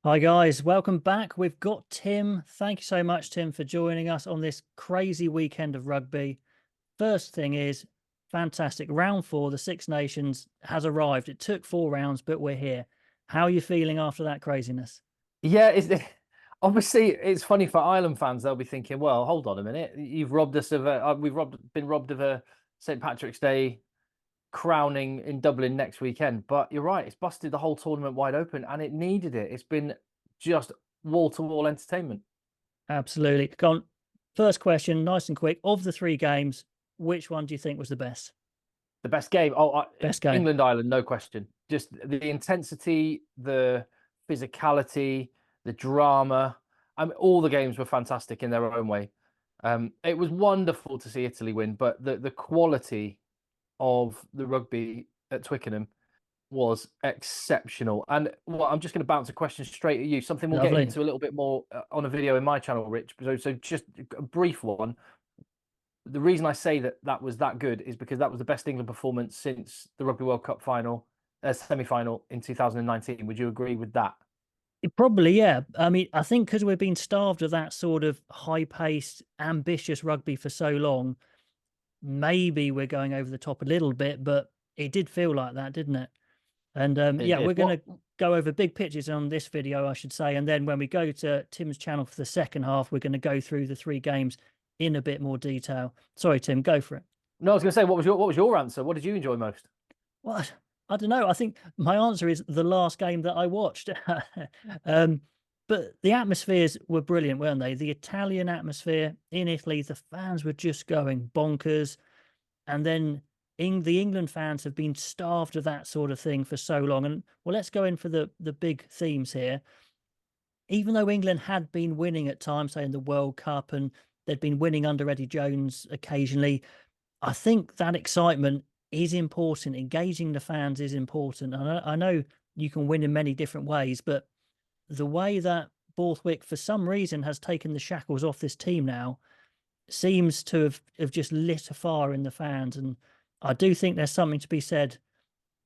Hi guys, welcome back. We've got Tim. Thank you so much, Tim, for joining us on this crazy weekend of rugby. First thing is, fantastic. Round four, the Six Nations has arrived. It took 4 rounds, but we're here. How are you feeling after that craziness? Yeah, obviously it's funny for Ireland fans. They'll be thinking, "Well, hold on a minute. You've robbed us of been robbed of a St. Patrick's Day crowning in Dublin next weekend." But you're right; it's busted the whole tournament wide open, and it needed it. It's been just wall to wall entertainment. Absolutely. Go on. First question, nice and quick. Of the three games, which one do you think was the best? The best game. Oh, Best game. England Ireland, no question. Just the intensity, the physicality, the drama. I mean, all the games were fantastic in their own way. It was wonderful to see Italy win, but the quality of the rugby at Twickenham was exceptional. And well, I'm just going to bounce a question straight at you. Something we'll get Lovely. into a little bit more on a video in my channel, Rich. So just a brief one. The reason I say that was that good is because that was the best England performance since the Rugby World Cup semi-final in 2019. Would you agree with that? Probably, yeah. I mean, I think because we've been starved of that sort of high-paced, ambitious rugby for so long, maybe we're going over the top a little bit, but it did feel like that, didn't it? And It yeah, did. we're going to go over big pictures on this video, I should say. And then when we go to Tim's channel for the second half, we're going to go through the three games in a bit more detail. Sorry, Tim, go for it. No, I was going to say, what was your answer? What did you enjoy most? What? I don't know. I think my answer is the last game that I watched. um, but the atmospheres were brilliant, weren't they? The Italian atmosphere in Italy, the fans were just going bonkers. And then the England fans have been starved of that sort of thing for so long. And well, let's go in for the big themes here. Even though England had been winning at times, say in the World Cup, and they'd been winning under Eddie Jones occasionally, I think that excitement is important. Engaging the fans is important. I know you can win in many different ways, but the way that Borthwick, for some reason, has taken the shackles off this team now seems to have just lit a fire in the fans. And I do think there's something to be said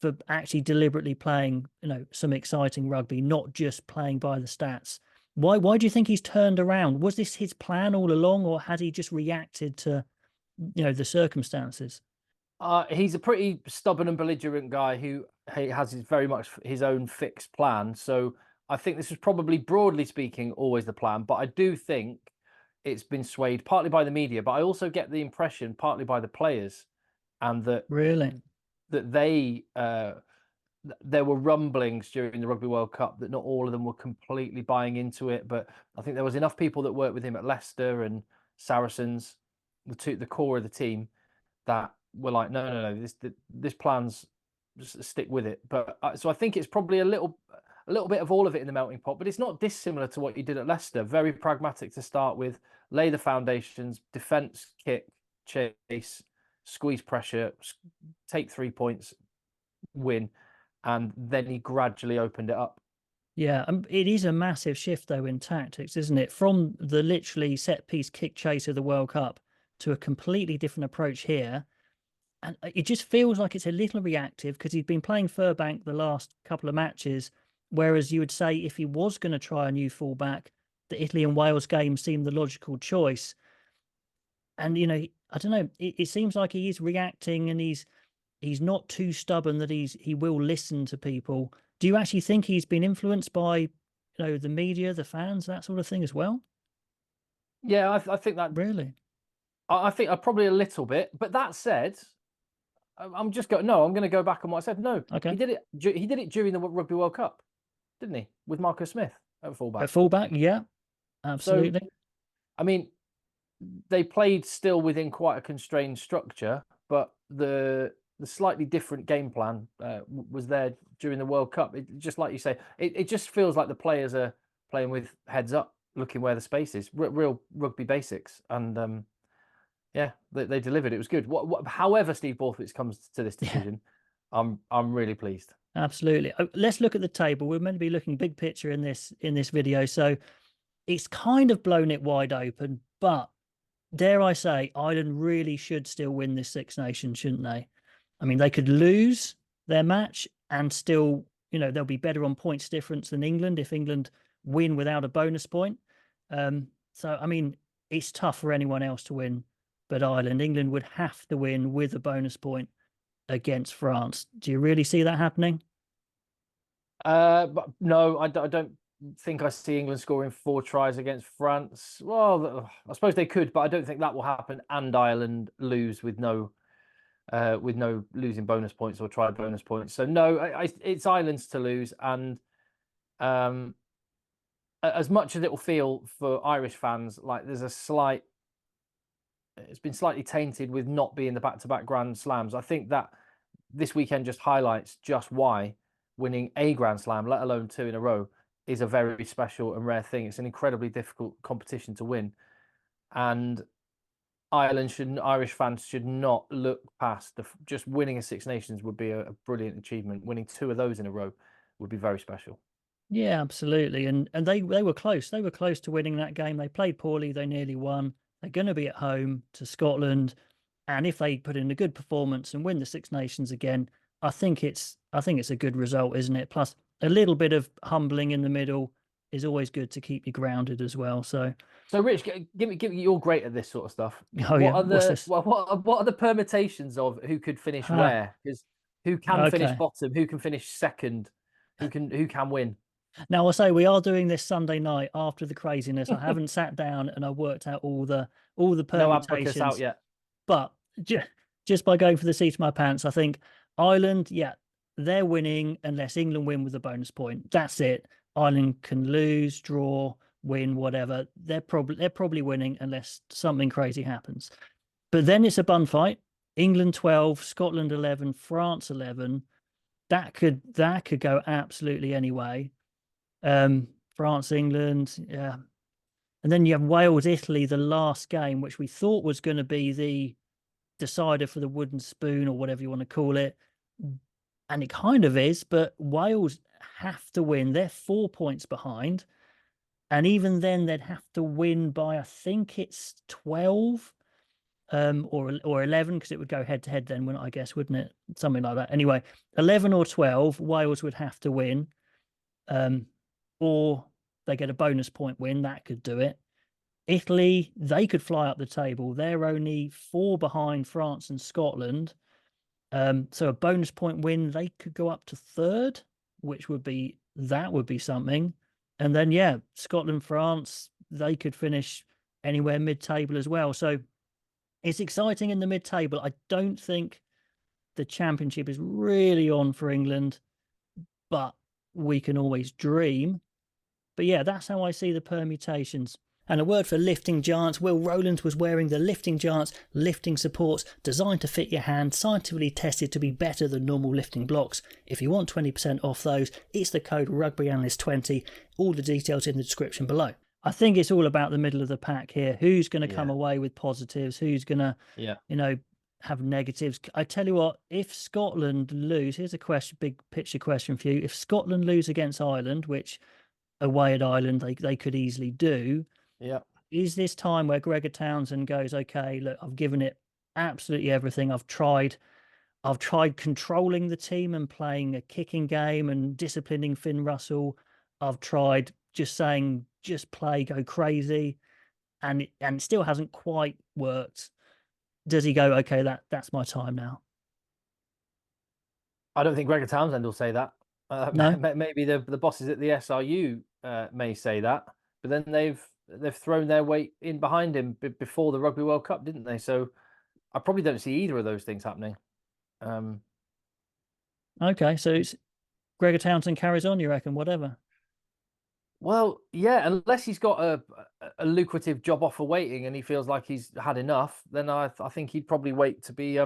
for actually deliberately playing, some exciting rugby, not just playing by the stats. Why do you think he's turned around? Was this his plan all along, or had he just reacted to, the circumstances? He's a pretty stubborn and belligerent guy who he has very much his own fixed plan. So I think this was probably, broadly speaking, always the plan. But I do think it's been swayed partly by the media, but I also get the impression partly by the players, and that Really? that they there were rumblings during the Rugby World Cup that not all of them were completely buying into it. But I think there was enough people that worked with him at Leicester and Saracens, the core of the team, that were like, no, this plan's, just stick with it. But so I think it's probably a little bit of all of it in the melting pot, but it's not dissimilar to what you did at Leicester. Very pragmatic to start with, lay the foundations, defense, kick, chase, squeeze pressure, take 3 points, win, and then he gradually opened it up. Yeah, it is a massive shift though in tactics, isn't it? From the literally set piece kick chase of the World Cup to a completely different approach here. And it just feels like it's a little reactive because he's been playing Furbank the last couple of matches. Whereas you would say if he was going to try a new fullback, the Italy and Wales game seemed the logical choice. And I don't know, it seems like he is reacting and he's not too stubborn that he will listen to people. Do you actually think he's been influenced by, the media, the fans, that sort of thing as well? Yeah, I think that. Really? I think probably a little bit. But that said, I'm just going. No, I'm going to go back on what I said. No, he Okay. did it. He did it during the Rugby World Cup, didn't he? With Marcus Smith at At fullback. fullback, yeah, So absolutely. I mean, they played still within quite a constrained structure, but the slightly different game plan was there during the World Cup. Just like you say, it just feels like the players are playing with heads up, looking where the space is. Real rugby basics, and yeah, they delivered. It was good. However, Steve Borthwick comes to this Yeah, decision, I'm really pleased. absolutely. Let's look at the table. We're meant to be looking big picture in this video, so it's kind of blown it wide open. But dare I say, Ireland really should still win this Six Nations, shouldn't they? I mean, they could lose their match and still, they'll be better on points difference than England if England win without a bonus point. So, I mean, it's tough for anyone else to win but Ireland. England would have to win with a bonus point against France. Do you really see that happening? But no, I don't think I see England scoring 4 tries against France. Well, I suppose they could, but I don't think that will happen. And Ireland lose with no losing bonus points or try bonus points. So no, it's Ireland's to lose. And as much as it will feel for Irish fans like there's it's been slightly tainted with not being the back-to-back Grand Slams. I think that this weekend just highlights just why winning a Grand Slam, let alone 2 in a row, is a very special and rare thing. It's an incredibly difficult competition to win. And Irish fans should not look past just winning a Six Nations would be a brilliant achievement. Winning 2 of those in a row would be very special. Yeah, absolutely. And they were close. They were close to winning that game. They played poorly. They nearly won. They're going to be at home to Scotland. And if they put in a good performance and win the Six Nations again, I think it's a good result, isn't it? Plus a little bit of humbling in the middle is always good to keep you grounded as well. So Rich, give me you're great at this sort of stuff. oh yeah, what's this? What are the permutations of who could finish where? Because who can finish bottom, who can finish second, who can win? Now, I'll say we are doing this Sunday night after the craziness. I haven't sat down and I worked out all the permutations out yet. But just by going for the seat of my pants, I think Ireland, yeah, they're winning unless England win with a bonus point. That's it. Ireland can lose, draw, win, whatever. They're probably winning unless something crazy happens. But then it's a bun fight. England 12, Scotland 11, France 11. That could go absolutely any way. France, England, yeah. And then you have Wales, Italy, the last game, which we thought was going to be the decider for the wooden spoon or whatever you want to call it. And it kind of is, but Wales have to win. They're 4 points behind. And even then, they'd have to win by, I think it's 12 or 11, because it would go head to head then, I guess, wouldn't it? Something like that. Anyway, 11 or 12, Wales would have to win. Or they get a bonus point win. That could do it. Italy, they could fly up the table. They're only 4 behind France and Scotland. So a bonus point win, they could go up to 3rd, which would be something. And then, yeah, Scotland, France, they could finish anywhere mid-table as well. So it's exciting in the mid-table. I don't think the championship is really on for England, but we can always dream. But yeah, that's how I see the permutations. And a word for lifting giants. Will Rowlands was wearing the Lifting Giants lifting supports designed to fit your hand, scientifically tested to be better than normal lifting blocks. If you want 20% off those, it's the code RugbyAnalyst20. All the details in the description below. I think it's all about the middle of the pack here. Who's going to come away with positives? Who's going to, have negatives? I tell you what, if Scotland lose, here's a question, big picture question for you. If Scotland lose against Ireland, which away at Ireland they could easily do, is this time where Gregor Townsend goes, okay, look, I've given it absolutely everything. I've tried controlling the team and playing a kicking game and disciplining Finn Russell. I've tried just saying, just play, go crazy, and it still hasn't quite worked. Does he go, okay, that's my time now? I don't think Gregor Townsend will say that. No? Maybe the bosses at the SRU may say that, but then they've thrown their weight in behind him before the Rugby World Cup, didn't they? So I probably don't see either of those things happening. Okay, so it's Gregor Townsend carries on, you reckon? Whatever. Well, yeah, unless he's got a lucrative job offer waiting and he feels like he's had enough, then I think he'd probably wait to be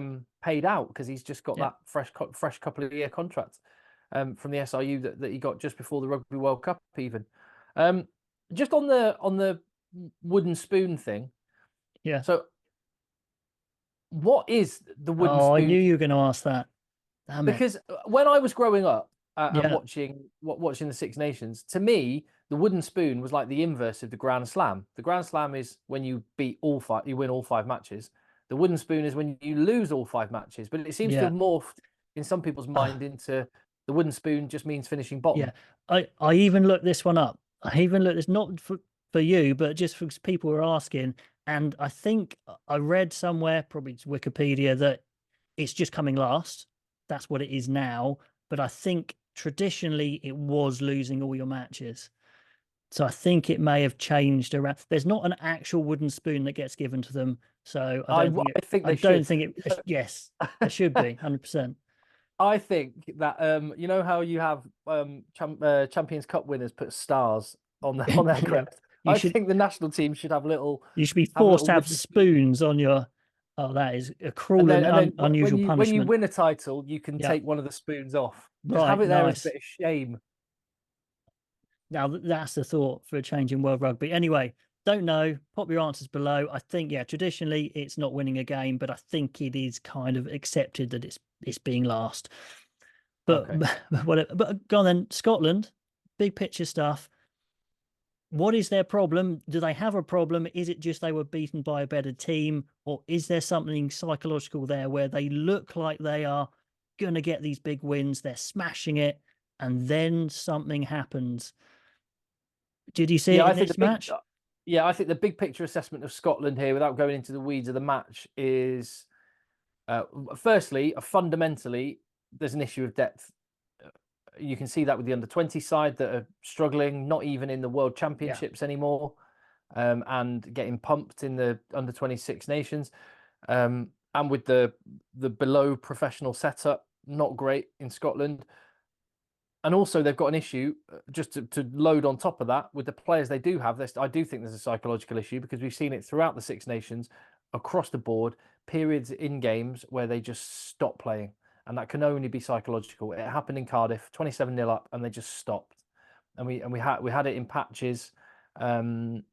paid out, because he's just got that fresh couple of year contract from the SRU that he got just before the Rugby World Cup even. Just on the wooden spoon thing. Yeah. So what is the wooden spoon? I knew you were going to ask that. Damn because it. When I was growing up and watching the Six Nations, to me, the wooden spoon was like the inverse of the Grand Slam. The Grand Slam is when you win all 5 matches. The wooden spoon is when you lose all 5 matches. But it seems to have morphed in some people's mind into the wooden spoon just means finishing bottom. Yeah, I even looked this one up. I even looked, it's not for you, but just for people who are asking. And I think I read somewhere, probably it's Wikipedia, that it's just coming last. That's what it is now. But I think traditionally it was losing all your matches. So I think it may have changed around. There's not an actual wooden spoon that gets given to them. So I don't think I think I they don't should. think it, yes, there should be 100%. I think that you know how you have Champions Cup winners put stars on on their Yeah. crest. You I should think the national team should you should be have forced little to have wooden spoons. spoons on your, oh, that is a cruel and And then unusual when you punishment. win a title, you can Yeah. take one of the spoons off. Just have Right, it there as a nice. bit of shame. Now that's the thought for a change in world rugby. Anyway, don't know. Pop your answers below. I think, yeah, traditionally it's not winning a game, but I think it is kind of accepted that it's being last. But Okay. whatever. But go on then. Scotland, big picture stuff. What is their problem? Do they have a problem? Is it just they were beaten by a better team, or is there something psychological there where they look like they are going to get these big wins, they're smashing it, and then something happens? Did you see Yeah, it I in think this match? I think the big picture assessment of Scotland here, without going into the weeds of the match, is firstly, fundamentally, there's an issue of depth. You can see that with the under-20 side that are struggling, not even in the World Yeah. Championships anymore, and getting pumped in the under-26 nations, and with the below professional setup, not great in Scotland. And also, they've got an issue just to load on top of that with the players they do have. I do think there's a psychological issue because we've seen it throughout the Six Nations across the board, periods in games where they just stop playing. And that can only be psychological. It happened in Cardiff, 27-0 up, and they just stopped. And we had it in patches, in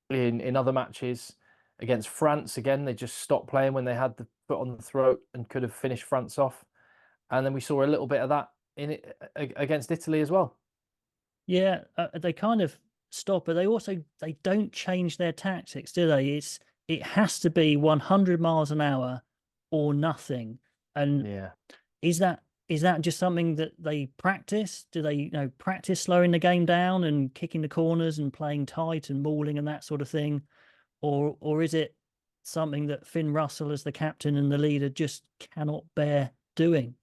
other matches against France. Again, they just stopped playing when they had the foot on the throat and could have finished France off. And then we saw a little bit of that in it against Italy as well. Yeah, they kind of stop, but they don't change their tactics, do they? It has to be 100 miles an hour or nothing. And Yeah. is that just something that they practice? Do they, practice slowing the game down and kicking the corners and playing tight and mauling and that sort of thing? Or is it something that Finn Russell as the captain and the leader just cannot bear doing?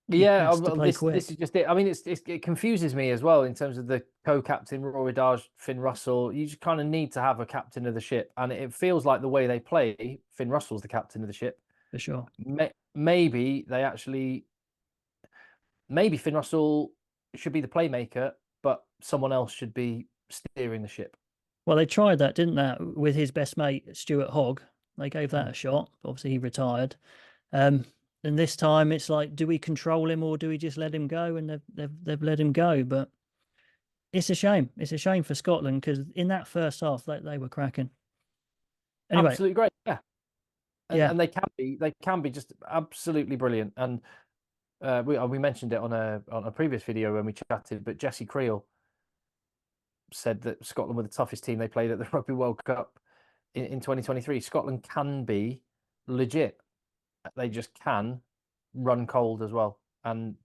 He Yeah, has to well, play this is quick. just it. I mean, it confuses me as well in terms of the co-captain Rory Darge, Finn Russell. You just kind of need to have a captain of the ship, and it feels like the way they play, Finn Russell's the captain of the ship. For sure. Maybe maybe Finn Russell should be the playmaker, but someone else should be steering the ship. Well, they tried that, didn't they, with his best mate Stuart Hogg? They gave that Mm. a shot. Obviously, he retired. And this time, it's like, do we control him or do we just let him go? And they've let him go. But it's a shame. It's a shame for Scotland because in that first half, they were cracking. Anyway, Absolutely great, yeah. yeah, And they can be just absolutely brilliant. And we mentioned it on a previous video when we chatted, but Jesse Creel said that Scotland were the toughest team they played at the Rugby World Cup in 2023. Scotland can be legit. They just can run cold as well. And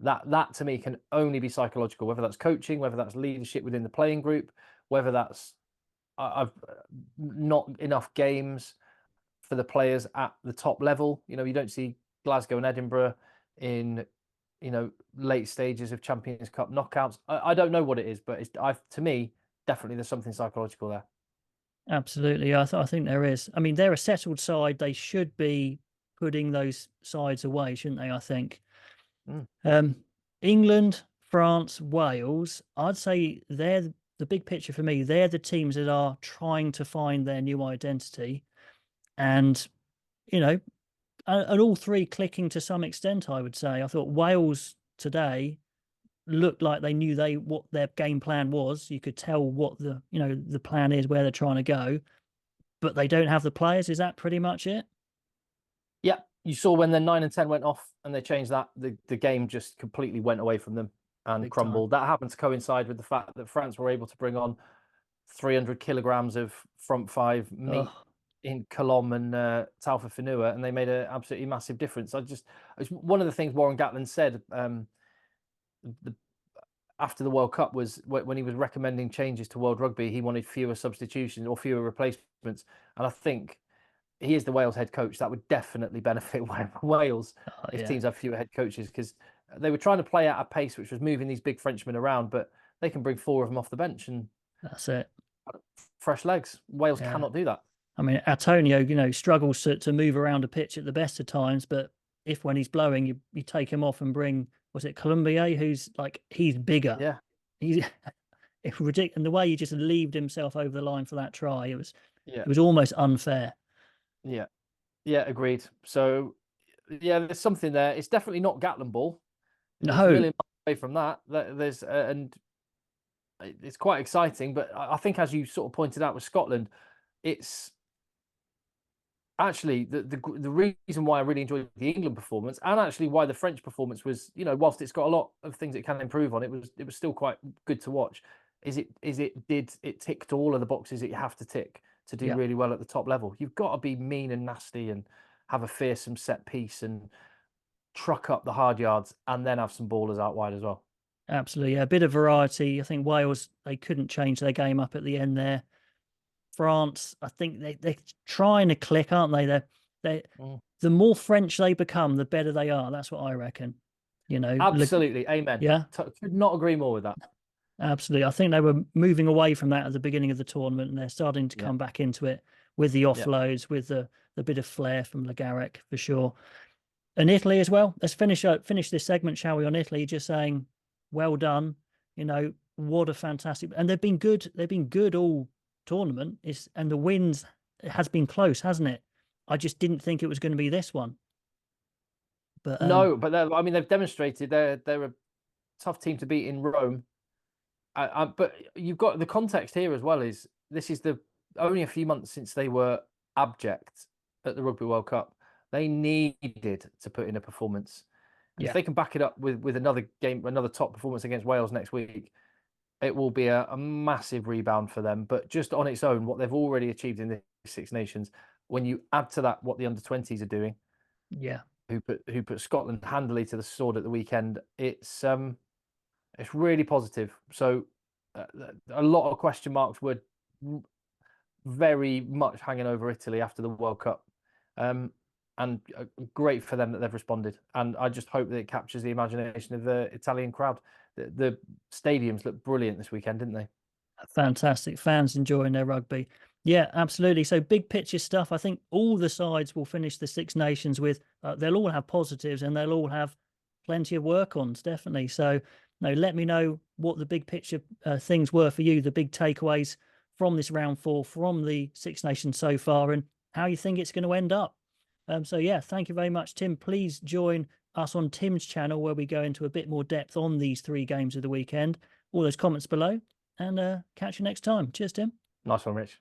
that to me can only be psychological, whether that's coaching, whether that's leadership within the playing group, whether that's I've not enough games for the players at the top level. You know, you don't see Glasgow and Edinburgh in late stages of Champions Cup knockouts. I don't know what it is, but to me, definitely there's something psychological there. absolutely. I think there is. I mean, they're a settled side. They should be putting those sides away, shouldn't they? I think. Mm. England, France, Wales, I'd say they're the big picture for me. They're the teams that are trying to find their new identity. And, you know, and all three clicking to some extent, I would say. I thought Wales today looked like they knew what their game plan was. You could tell what the plan is, where they're trying to go, but they don't have the players. Is that pretty much it? Yeah, you saw when the 9 and 10 went off and they changed that, the game just completely went away from them and Big time. crumbled. That happened to coincide with the fact that France were able to bring on 300 kilograms of front five meat Oh, in Colombe and Taufa Finua, and they made an absolutely massive difference. It's one of the things Warren Gatland said. The after the World Cup was when he was recommending changes to World Rugby. He wanted fewer substitutions or fewer replacements, and I think he is the Wales head coach. That would definitely benefit Wales if teams have fewer head coaches, because they were trying to play at a pace which was moving these big Frenchmen around, but they can bring 4 of them off the bench and that's it. Fresh legs. Wales cannot do that. I mean, Antonio, struggles to move around a pitch at the best of times, but if when he's blowing, you take him off and bring, was it Colombier, who's like, he's bigger. Yeah. It's ridiculous. And the way he just leaved himself over the line for that try, it was almost unfair. Yeah. Yeah, agreed. So, yeah, there's something there. It's definitely not Gatland ball. No. It's a million miles away from that. There's and it's quite exciting, but I think, as you sort of pointed out with Scotland, it's actually the reason why I really enjoyed the England performance, and actually why the French performance was, whilst it's got a lot of things it can improve on, it was still quite good to watch. It ticked all of the boxes that you have to tick to do really well at the top level. You've got to be mean and nasty and have a fearsome set piece and truck up the hard yards, and then have some ballers out wide as well. Absolutely, a bit of variety. I think Wales, they couldn't change their game up at the end there. France, I think they're trying to click, aren't they? The more French they become, the better they are. That's what I reckon. Absolutely, amen. Yeah, could not agree more with that. Absolutely, I think they were moving away from that at the beginning of the tournament, and they're starting to come back into it with the offloads, with the bit of flair from Le Garrec for sure. And Italy as well. Let's finish this segment, shall we, on Italy? Just saying, well done. What a fantastic, and they've been good. They've been good all tournament. And the wins, it has been close, hasn't it? I just didn't think it was going to be this one. But no, but they've demonstrated they're a tough team to beat in Rome. But you've got the context here as well. Is this is only a few months since they were abject at the Rugby World Cup. They needed to put in a performance. If they can back it up with another game, another top performance against Wales next week, it will be a massive rebound for them. But just on its own, what they've already achieved in the Six Nations, when you add to that what the under-20s are doing, who put Scotland handily to the sword at the weekend, it's really positive. So a lot of question marks were very much hanging over Italy after the World Cup. And great for them that they've responded. And I just hope that it captures the imagination of the Italian crowd. The stadiums looked brilliant this weekend, didn't they? Fantastic. Fans enjoying their rugby. Yeah, absolutely. So big picture stuff. I think all the sides will finish the Six Nations with, they'll all have positives and they'll all have plenty of work-ons, definitely. So let me know what the big picture things were for you, the big takeaways from this round 4, from the Six Nations so far, and how you think it's going to end up. So yeah, thank you very much, Tim. Please join us on Tim's channel, where we go into a bit more depth on these 3 games of the weekend. All those comments below, and catch you next time. Cheers, Tim. Nice one, Rich.